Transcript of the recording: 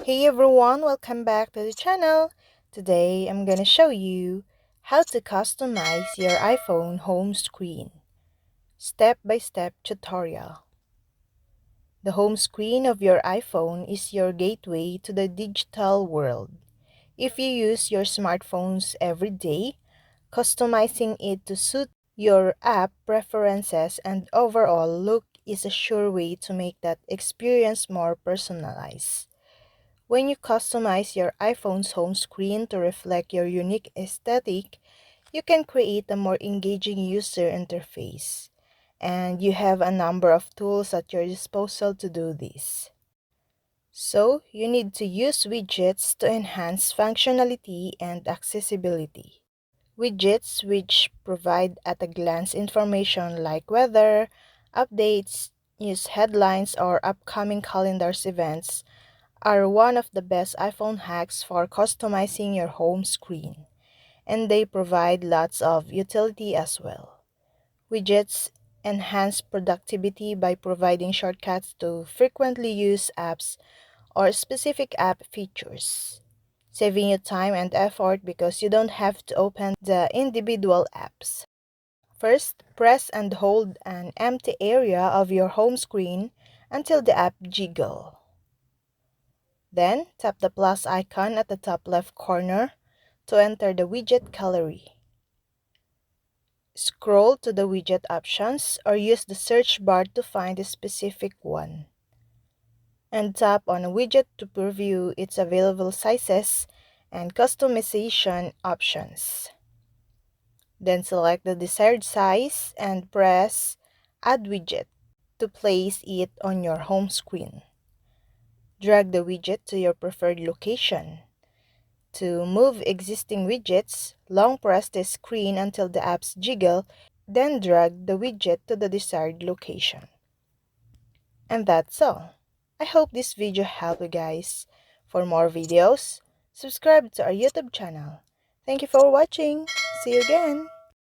Hey everyone, welcome back to the channel. Today I'm gonna show you how to customize your iPhone home screen. Step-by-step tutorial. The home screen of your iPhone is your gateway to the digital world. If you use your smartphones every day, customizing it to suit your app preferences and overall look is a sure way to make that experience more personalized. When you customize your iPhone's home screen to reflect your unique aesthetic, you can create a more engaging user interface. And you have a number of tools at your disposal to do this. So, you need to use widgets to enhance functionality and accessibility. Widgets which provide at a glance information like weather, updates, news headlines, or upcoming calendars events are one of the best iPhone hacks for customizing your home screen, and they provide lots of utility as well. Widgets enhance productivity by providing shortcuts to frequently used apps or specific app features, saving you time and effort because you don't have to open the individual apps. First, press and hold an empty area of your home screen until the app jiggle. Then, tap the plus icon at the top left corner to enter the widget gallery. Scroll to the widget options or use the search bar to find a specific one. And tap on a widget to preview its available sizes and customization options. Then select the desired size and press Add Widget to place it on your home screen. Drag the widget to your preferred location. To move existing widgets, long press the screen until the apps jiggle, then drag the widget to the desired location. And that's all. I hope this video helped you guys. For more videos, subscribe to our YouTube channel. Thank you for watching. See you again.